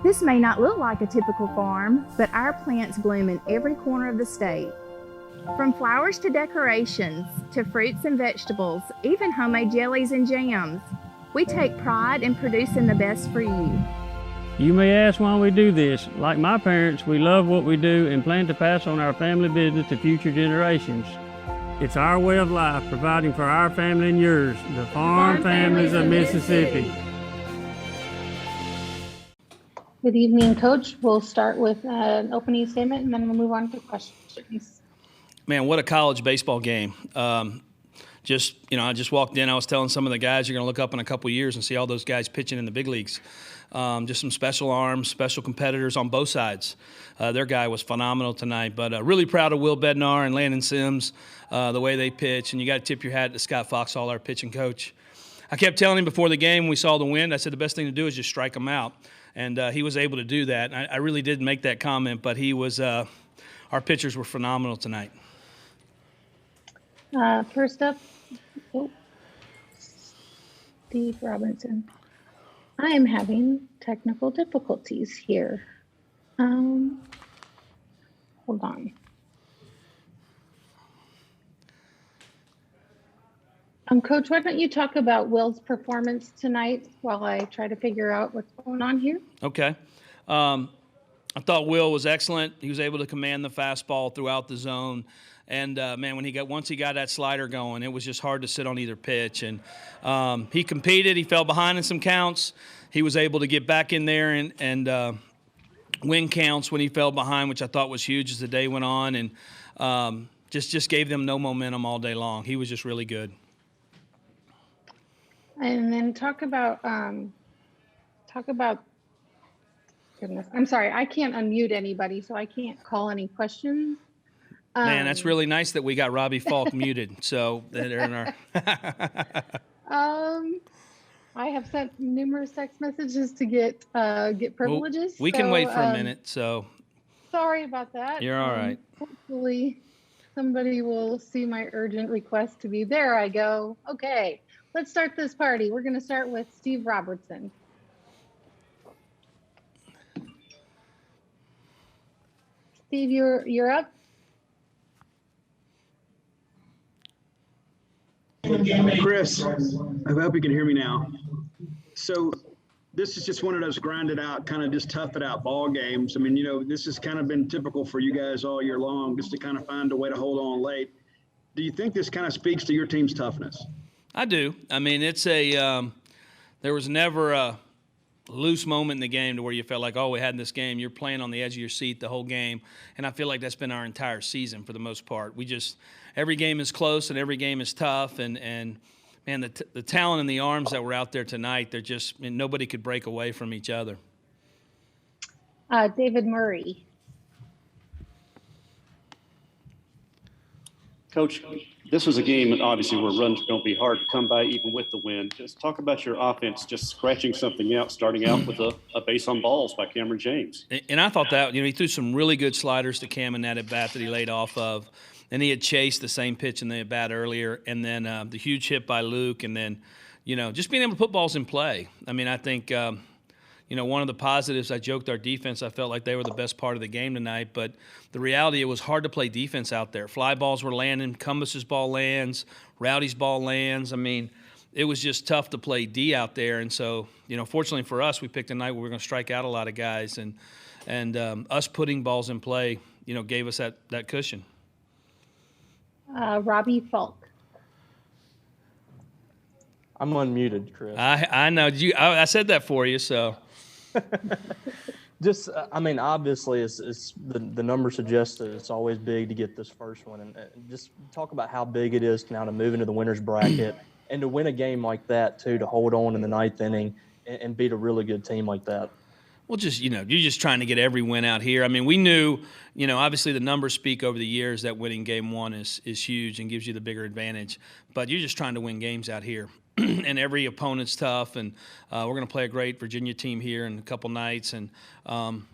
This may not look like a typical farm, but our plants bloom in every corner of the state. From flowers to decorations, to fruits and vegetables, even homemade jellies and jams, we take pride in producing the best for you. You may ask why we do this. Like my parents, we love what we do and plan to pass on our family business to future generations. It's our way of life, providing for our family and yours, the farm families of Mississippi. Good evening, Coach. We'll start with an opening statement, and then we'll move on to questions. Man, what a college baseball game. I just walked in. I was telling some of the guys, you're going to look up in a couple of years and see all those guys pitching in the big leagues. Just some special arms, special competitors on both sides. Their guy was phenomenal tonight. But really proud of Will Bednar and Landon Sims, the way they pitch. And you got to tip your hat to Scott Foxhall, our pitching coach. I kept telling him before the game when we saw the wind, I said the best thing to do is just strike them out. And he was able to do that. And I really did make that comment, but he was our pitchers were phenomenal tonight. First up, Steve Robinson. I am having technical difficulties here. Hold on. Coach, why don't you talk about Will's performance tonight while I try to figure out what's going on here? Okay. I thought Will was excellent. He was able to command the fastball throughout the zone. And, man, once he got that slider going, it was just hard to sit on either pitch. And he competed. He fell behind in some counts. He was able to get back in there and win counts when he fell behind, which I thought was huge as the day went on. And just gave them no momentum all day long. He was just really good. And then talk about goodness, I'm sorry, I can't unmute anybody, so I can't call any questions. Man, that's really nice that we got Robbie Falk muted. So they're in our. I have sent numerous text messages to get privileges. Well, we can wait for a minute. So sorry about that. You're all right. Hopefully, somebody will see my urgent request to be there. I go. Okay, let's start this party. We're going to start with Steve Robertson. Steve, you're up. Chris, I hope you can hear me now. So this is just one of those grinded out, kind of just tough it out ball games. I mean, this has kind of been typical for you guys all year long, just to kind of find a way to hold on late. Do you think this kind of speaks to your team's toughness? I do. I mean, it's there was never a loose moment in the game to where you felt like, oh, we had this game. You're playing on the edge of your seat the whole game. And I feel like that's been our entire season for the most part. Every game is close and every game is tough. And man, the talent and the arms that were out there tonight, nobody could break away from each other. David Murray. Coach, this was a game, obviously, where runs are going to be hard to come by even with the win. Just talk about your offense, just scratching something out, starting out with a base on balls by Cameron James. And I thought that, he threw some really good sliders to Cam in that at-bat that he laid off of. And he had chased the same pitch in the at-bat earlier. And then the huge hit by Luke. And then, just being able to put balls in play. I mean, I think, one of the positives, I joked our defense, I felt like they were the best part of the game tonight. But the reality, it was hard to play defense out there. Fly balls were landing. Cumbus's ball lands. Rowdy's ball lands. I mean, it was just tough to play D out there. And so, fortunately for us, we picked a night where we were going to strike out a lot of guys. And us putting balls in play, gave us that cushion. Robbie Falk. I'm unmuted, Chris. I know. I said that for you, so. Just, obviously, it's the number suggests that it's always big to get this first one. And just talk about how big it is now to move into the winner's bracket and to win a game like that, too, to hold on in the ninth inning and beat a really good team like that. Well, you're just trying to get every win out here. I mean, we knew, obviously the numbers speak over the years that winning game one is huge and gives you the bigger advantage. But you're just trying to win games out here. And every opponent's tough, and we're going to play a great Virginia team here in a couple nights. And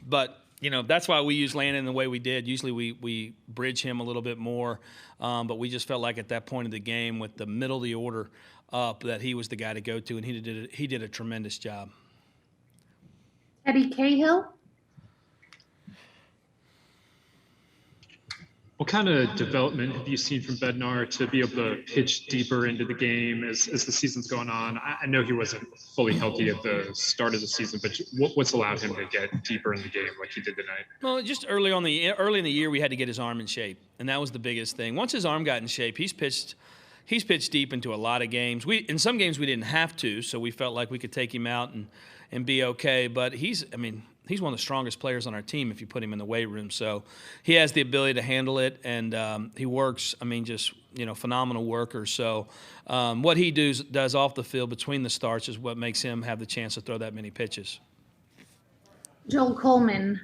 but that's why we use Landon the way we did. Usually we bridge him a little bit more, but we just felt like at that point of the game, with the middle of the order up, that he was the guy to go to, and he did a tremendous job. Eddie Cahill. What kind of development have you seen from Bednar to be able to pitch deeper into the game as the season's going on? I know he wasn't fully healthy at the start of the season, but what's allowed him to get deeper in the game like he did tonight? Well, just early in the year, we had to get his arm in shape, and that was the biggest thing. Once his arm got in shape, he's pitched deep into a lot of games. In some games we didn't have to, so we felt like we could take him out and be okay. But he's one of the strongest players on our team if you put him in the weight room. So he has the ability to handle it, and he works. Phenomenal worker. So what he does off the field between the starts is what makes him have the chance to throw that many pitches. Joel Coleman.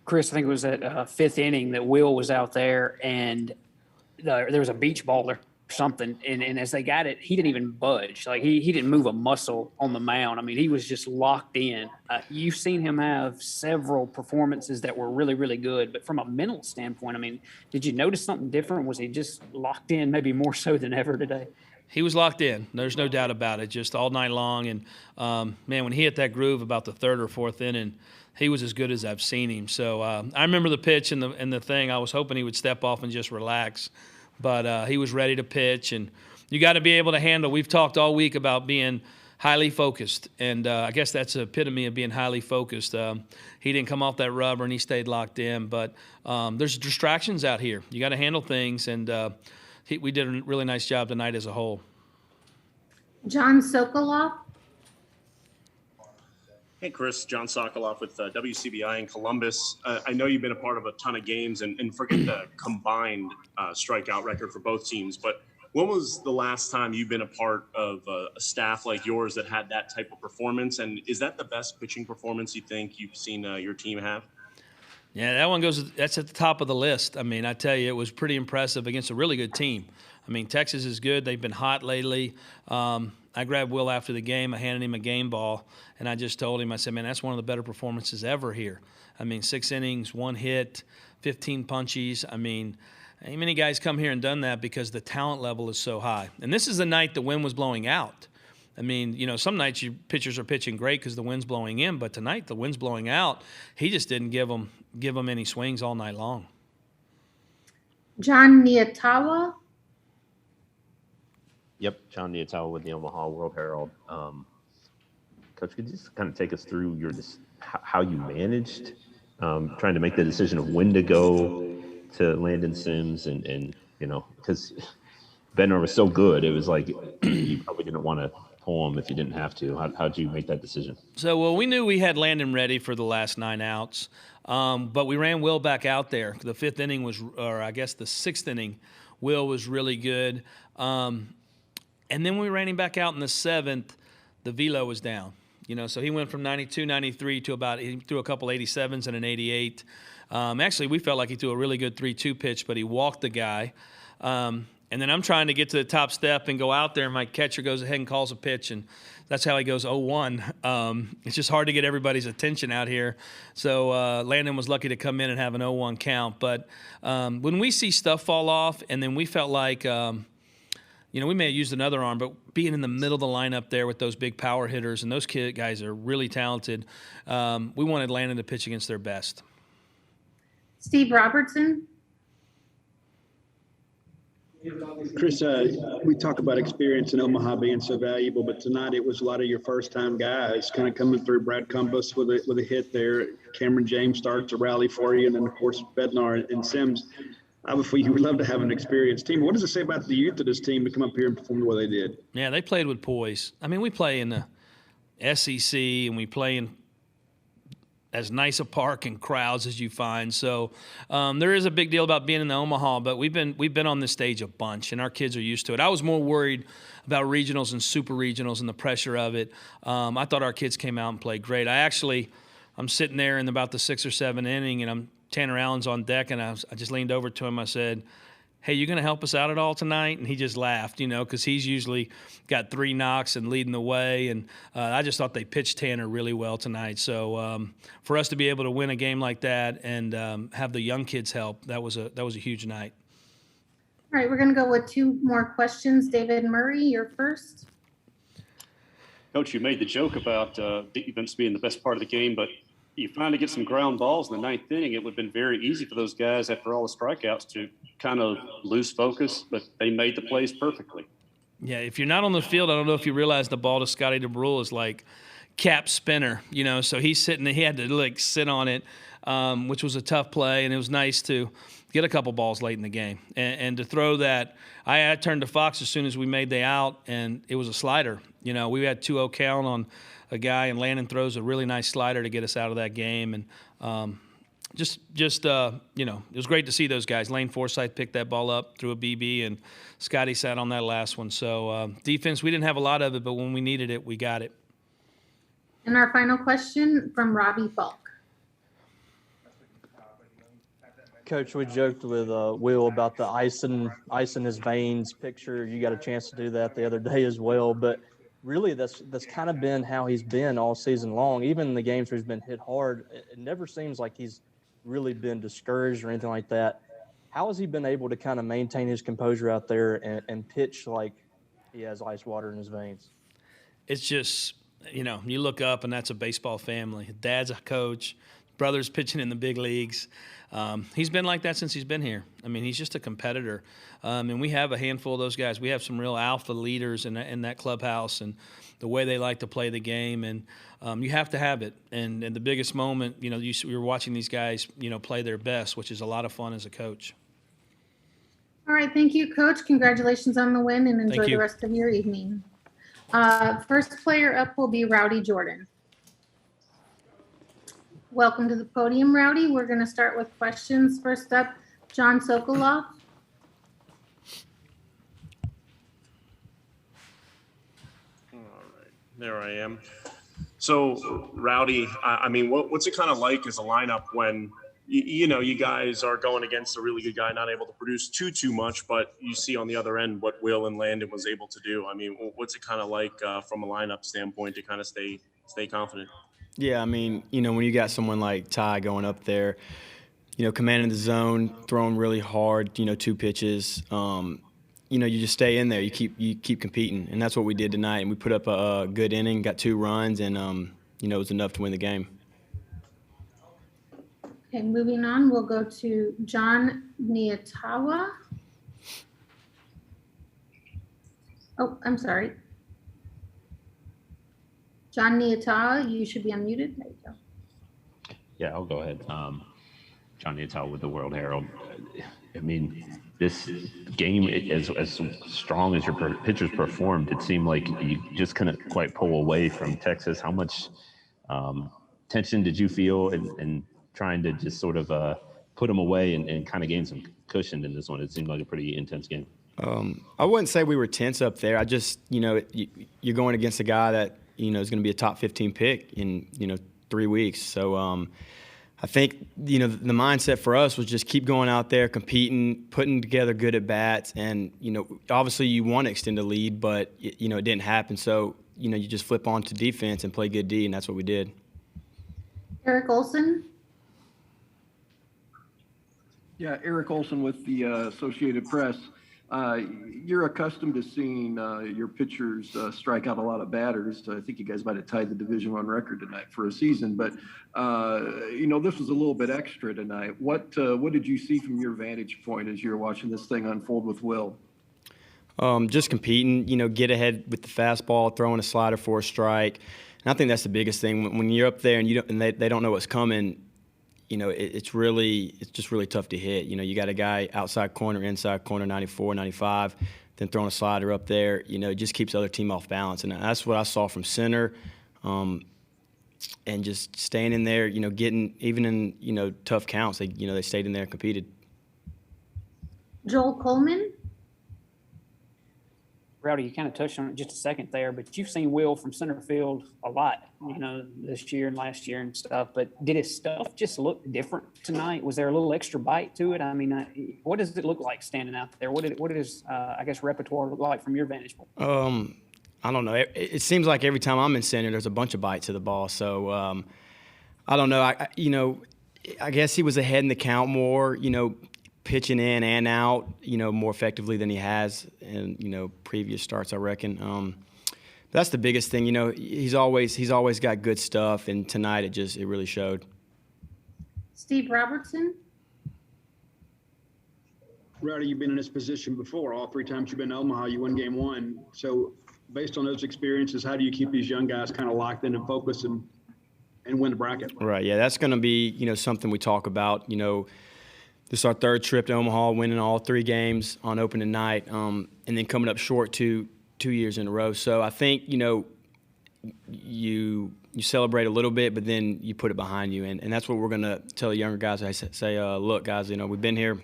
Chris, I think it was at fifth inning that Will was out there, and there was a beach ball or something, and as they got it, he didn't even budge. Like he didn't move a muscle on the mound. I mean, he was just locked in. You've seen him have several performances that were really, really good, but from a mental standpoint, I mean, did you notice something different? Was he just locked in, maybe more so than ever today? He was locked in. There's no doubt about it, just all night long. And, when he hit that groove about the third or fourth inning, he was as good as I've seen him. So I remember the pitch and the thing. I was hoping he would step off and just relax. But he was ready to pitch. And you got to be able to handle. We've talked all week about being highly focused. And I guess that's the epitome of being highly focused. He didn't come off that rubber, and he stayed locked in. But there's distractions out here. You got to handle things. And we did a really nice job tonight as a whole. John Sokoloff. Hey, Chris, John Sokoloff with WCBI in Columbus. I know you've been a part of a ton of games, and forget the combined strikeout record for both teams, but when was the last time you've been a part of a staff like yours that had that type of performance, and is that the best pitching performance you think you've seen your team have? Yeah, that's at the top of the list. I mean, I tell you, it was pretty impressive against a really good team. I mean, Texas is good. They've been hot lately. I grabbed Will after the game. I handed him a game ball, and I just told him, I said, man, that's one of the better performances ever here. I mean, 6 innings, 1 hit, 15 punchies. I mean, ain't many guys come here and done that because the talent level is so high. And this is the night the wind was blowing out. I mean, some nights pitchers are pitching great because the wind's blowing in, but tonight the wind's blowing out. He just didn't give them any swings all night long. John Niatawa. Yep, John Niatawa with the Omaha World Herald. Coach, could you just kind of take us through how you managed trying to make the decision of when to go to Landon Sims and because Bednar was so good, it was like you probably didn't want to pull him if you didn't have to. How'd you make that decision? So, we knew we had Landon ready for the last 9 outs, but we ran Will back out there. The 5th inning the 6th inning, Will was really good. And then when we ran him back out in the 7th, the velo was down. So he went from 92, 93 to he threw a couple 87s and an 88. Actually, we felt like he threw a really good 3-2 pitch, but he walked the guy. And then I'm trying to get to the top step and go out there, and my catcher goes ahead and calls a pitch, and that's how he goes 0-1. It's just hard to get everybody's attention out here. So Landon was lucky to come in and have an 0-1 count. But when we see stuff fall off, and then we felt like we may have used another arm, but being in the middle of the lineup there with those big power hitters, and those guys are really talented, we wanted Landon to pitch against their best. Steve Robertson. Chris, we talk about experience in Omaha being so valuable, but tonight it was a lot of your first-time guys kind of coming through. Brad Cumbus with a hit there. Cameron James starts a rally for you, and then, of course, Bednar and Sims. Obviously, you would love to have an experienced team. What does it say about the youth of this team to come up here and perform the way they did? Yeah, they played with poise. I mean, we play in the SEC, and we play in as nice a park and crowds as you find. So there is a big deal about being in the Omaha, but we've been on this stage a bunch, and our kids are used to it. I was more worried about regionals and super regionals and the pressure of it. I thought our kids came out and played great. I'm sitting there in about the 6th or 7th inning, and Tanner Allen's on deck, and I just leaned over to him. I said, hey, you going to help us out at all tonight? And he just laughed, because he's usually got 3 knocks and leading the way. And I just thought they pitched Tanner really well tonight. So for us to be able to win a game like that and have the young kids help, that was a huge night. All right, we're going to go with 2 more questions. David Murray, you're first. Coach, you made the joke about defense being the best part of the game, but you finally get some ground balls in the ninth inning. It would have been very easy for those guys after all the strikeouts to kind of lose focus, but they made the plays perfectly. Yeah, if you're not on the field, I don't know if you realize the ball to Scotty DeBrule is like cap spinner, so he had to like sit on it, which was a tough play, and it was nice to get a couple balls late in the game. And to throw that, I turned to Fox as soon as we made the out, and it was a slider. We had 2-0 count on a guy, and Landon throws a really nice slider to get us out of that game. And it was great to see those guys. Lane Forsythe picked that ball up, threw a BB, and Scotty sat on that last one. So defense, we didn't have a lot of it, but when we needed it, we got it. And our final question from Robbie Falk. Coach, we joked with Will about the ice in his veins picture. You got a chance to do that the other day as well, but really that's kind of been how he's been all season long. Even in the games where he's been hit hard, it never seems like he's really been discouraged or anything like that. How has he been able to kind of maintain his composure out there and pitch like he has ice water in his veins? It's just, you look up and that's a baseball family. Dad's a coach, brother's pitching in the big leagues. He's been like that since he's been here. I mean, he's just a competitor. And we have a handful of those guys. We have some real alpha leaders in that clubhouse and the way they like to play the game. And you have to have it. And the biggest moment, you're watching these guys, play their best, which is a lot of fun as a coach. All right. Thank you, Coach. Congratulations on the win, and enjoy the rest of your evening. First player up will be Rowdy Jordan. Welcome to the podium, Rowdy. We're going to start with questions. First up, John Sokoloff. All right, there I am. So, Rowdy, I mean, what's it kind of like as a lineup when, you guys are going against a really good guy, not able to produce too much, but you see on the other end what Will and Landon was able to do? I mean, what's it kind of like from a lineup standpoint to kind of stay confident? Yeah, I mean, when you got someone like Ty going up there, commanding the zone, throwing really hard, 2 pitches, you just stay in there. You keep competing, and that's what we did tonight. And we put up a good inning, got 2 runs, and it was enough to win the game. Okay, moving on, we'll go to John Niatawa. Oh, I'm sorry. John Niatawa, you should be unmuted. There you go. Yeah, I'll go ahead. John Niatawa with the World Herald. I mean, this game, as strong as your pitchers performed, it seemed like you just couldn't quite pull away from Texas. How much tension did you feel in trying to just sort of put them away and kind of gain some cushion in this one? It seemed like a pretty intense game. I wouldn't say we were tense up there. I just, you're going against a guy that, is going to be a top 15 pick in, 3 weeks. So I think, the mindset for us was just keep going out there, competing, putting together good at-bats. And, obviously you want to extend the lead, but, it didn't happen. So, you just flip on to defense and play good D, and that's what we did. Eric Olson. Yeah, Eric Olson with the Associated Press. You're accustomed to seeing your pitchers strike out a lot of batters. I think you guys might have tied the Division I record tonight for a season, but this was a little bit extra tonight. What did you see from your vantage point as you're watching this thing unfold with Will? Just competing, get ahead with the fastball, throwing a slider for a strike. And I think that's the biggest thing when you're up there and they don't know what's coming. It's just really tough to hit. You got a guy outside corner, inside corner, 94, 95, then throwing a slider up there. It just keeps the other team off balance, and that's what I saw from center. And just staying in there, getting even in tough counts, they stayed in there and competed. Joel Coleman. Rowdy, you kind of touched on it just a second there, but you've seen Will from center field a lot, this year and last year and stuff. But did his stuff just look different tonight? Was there a little extra bite to it? I mean, what does it look like standing out there? What did his, repertoire look like from your vantage point? I don't know. It seems like every time I'm in center, there's a bunch of bites to the ball. So I don't know. I guess he was ahead in the count more. Pitching in and out, more effectively than he has in, previous starts, I reckon. That's the biggest thing. He's always got good stuff, and tonight it really showed. Steve Robertson. Rowdy, you've been in this position before. All 3 times you've been to Omaha, you won game 1. So based on those experiences, how do you keep these young guys kind of locked in and focused and win the bracket? Right. Yeah, that's going to be, something we talk about. This is our 3rd trip to Omaha, winning all 3 games on opening night, and then coming up short 2 years in a row. So I think, you celebrate a little bit, but then you put it behind you. And that's what we're going to tell the younger guys. I say, look, guys, we've been here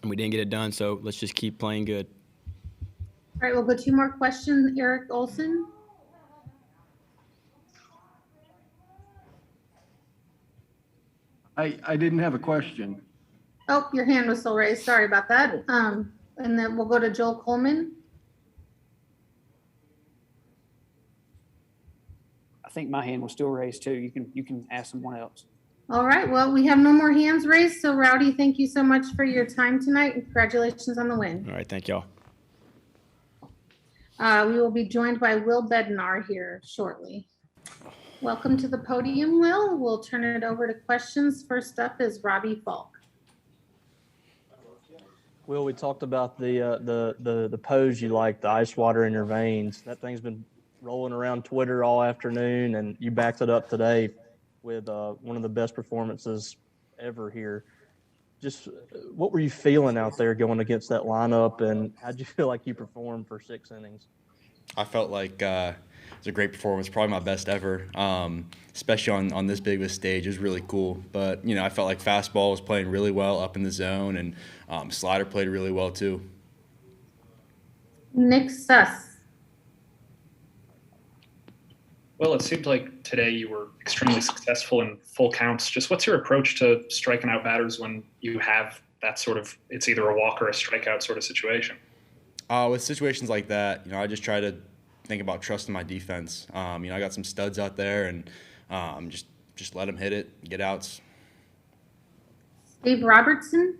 and we didn't get it done, so let's just keep playing good. All right, we'll go 2 more questions. Eric Olson. I didn't have a question. Oh, your hand was still raised. Sorry about that. And then we'll go to Joel Coleman. I think my hand was still raised too. You can ask someone else. All right. Well, we have no more hands raised. So, Rowdy, thank you so much for your time tonight, and congratulations on the win. All right. Thank y'all. We will be joined by Will Bednar here shortly. Welcome to the podium, Will. We'll turn it over to questions. First up is Robbie Falk. Will, we talked about the pose you like, the ice water in your veins. That thing's been rolling around Twitter all afternoon, and you backed it up today with one of the best performances ever here. Just what were you feeling out there going against that lineup, and how'd you feel like you performed for 6 innings? I felt like it was a great performance, probably my best ever, especially on this big of a stage. It was really cool. But, I felt like fastball was playing really well up in the zone, and slider played really well too. Nick Suss. Well, it seemed like today you were extremely successful in full counts. Just what's your approach to striking out batters when you have that sort of, it's either a walk or a strikeout sort of situation? With situations like that, I just try to think about trusting my defense. I got some studs out there, and just let them hit it, get outs. Steve Robertson.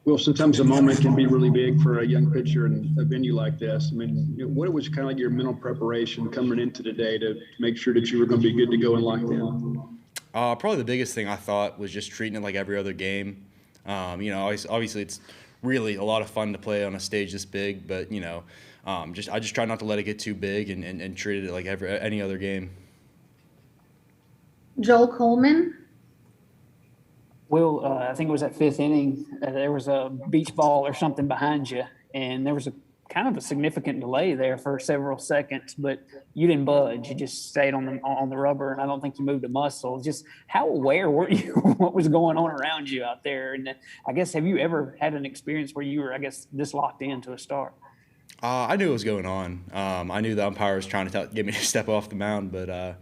Well, sometimes a moment can be really big for a young pitcher in a venue like this. I mean, what was kind of like your mental preparation coming into today to make sure that you were going to be good to go and locked in? Probably the biggest thing I thought was just treating it like every other game. Obviously it's really a lot of fun to play on a stage this big, but I just try not to let it get too big and treat it like any other game. Joel Coleman. Will, I think it was that 5th inning, there was a beach ball or something behind you, and there was a kind of a significant delay there for several seconds, but you didn't budge. You just stayed on the rubber, and I don't think you moved a muscle. Just how aware were you what was going on around you out there? And I guess, have you ever had an experience where you were, this locked into a start? I knew what was going on. I knew the umpire was trying to get me to step off the mound, but I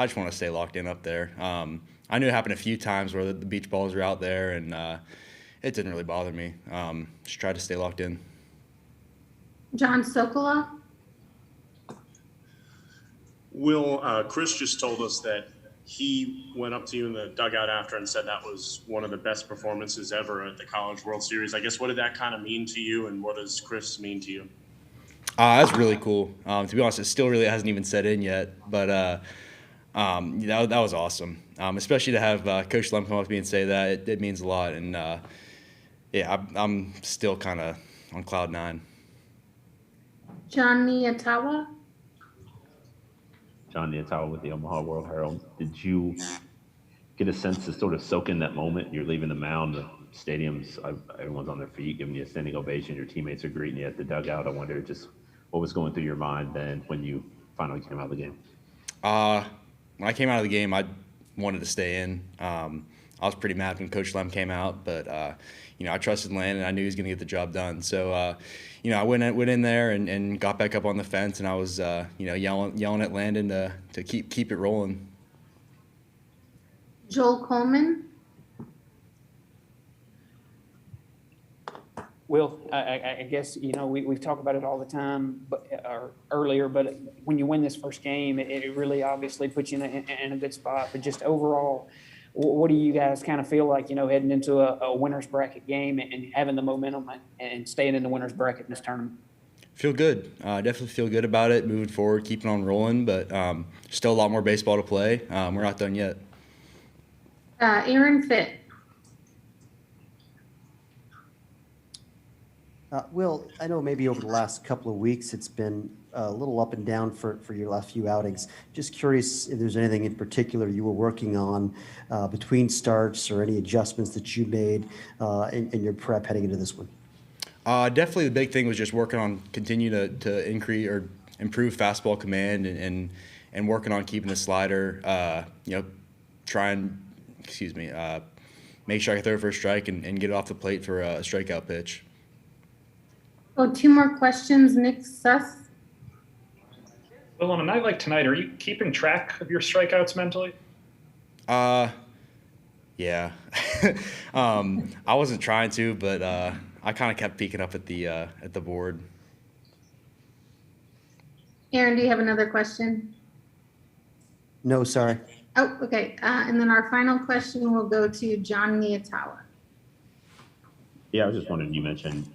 just want to stay locked in up there. I knew it happened a few times where the beach balls were out there, and it didn't really bother me. Just tried to stay locked in. John Sokoloff. Will, Chris just told us that he went up to you in the dugout after and said that was one of the best performances ever at the College World Series. I guess, what did that kind of mean to you, and what does Chris mean to you? That's really cool. To be honest, it still really hasn't even set in yet, but that was awesome. Especially to have Coach Lem come up to me and say that, it means a lot. And I'm still kind of on cloud 9. John Niatawa. John Niatawa with the Omaha World Herald. Did you get a sense to sort of soak in that moment? You're leaving the mound, the stadium's, everyone's on their feet, giving you a standing ovation. Your teammates are greeting you at the dugout. I wonder just what was going through your mind then when you finally came out of the game? When I came out of the game, I wanted to stay in. I was pretty mad when Coach Lem came out, but I trusted Landon. I knew he was going to get the job done. So I went in there and got back up on the fence, and I was yelling at Landon to keep it rolling. Joel Coleman. Will, I guess, we've talked about it all the time, or earlier, but when you win this first game, it really obviously puts you in a good spot. But just overall, what do you guys kind of feel like, heading into a winner's bracket game and having the momentum and staying in the winner's bracket in this tournament? Feel good. Definitely feel good about it, moving forward, keeping on rolling, but still a lot more baseball to play. We're not done yet. Aaron Fitt. Will, I know maybe over the last couple of weeks it's been a little up and down for your last few outings. Just curious if there's anything in particular you were working on between starts or any adjustments that you made in your prep heading into this one. Definitely the big thing was just working on continue to increase or improve fastball command and working on keeping the slider, make sure I can throw it for a strike and get it off the plate for a strikeout pitch. Oh, 2 more questions. Nick Suss. Well, on a night like tonight, are you keeping track of your strikeouts mentally? Yeah. I wasn't trying to, but I kind of kept peeking up at the board. Aaron, do you have another question? No, sorry. Oh, okay. And then our final question will go to John Niatawa. Yeah, I was just wondering, you mentioned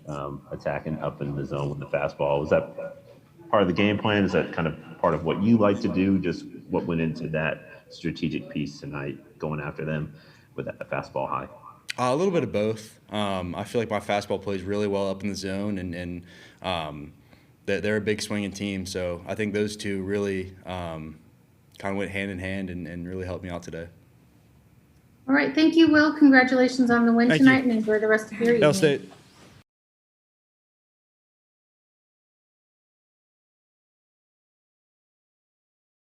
attacking up in the zone with the fastball. Was that part of the game plan? Is that kind of part of what you like to do? Just what went into that strategic piece tonight, going after them with that fastball high? A little bit of both. I feel like my fastball plays really well up in the zone, and they're a big swinging team. So I think those two really kind of went hand in hand and really helped me out today. All right. Thank you, Will. Congratulations on the win Thank tonight, you. and enjoy the rest of your evening. Hail State.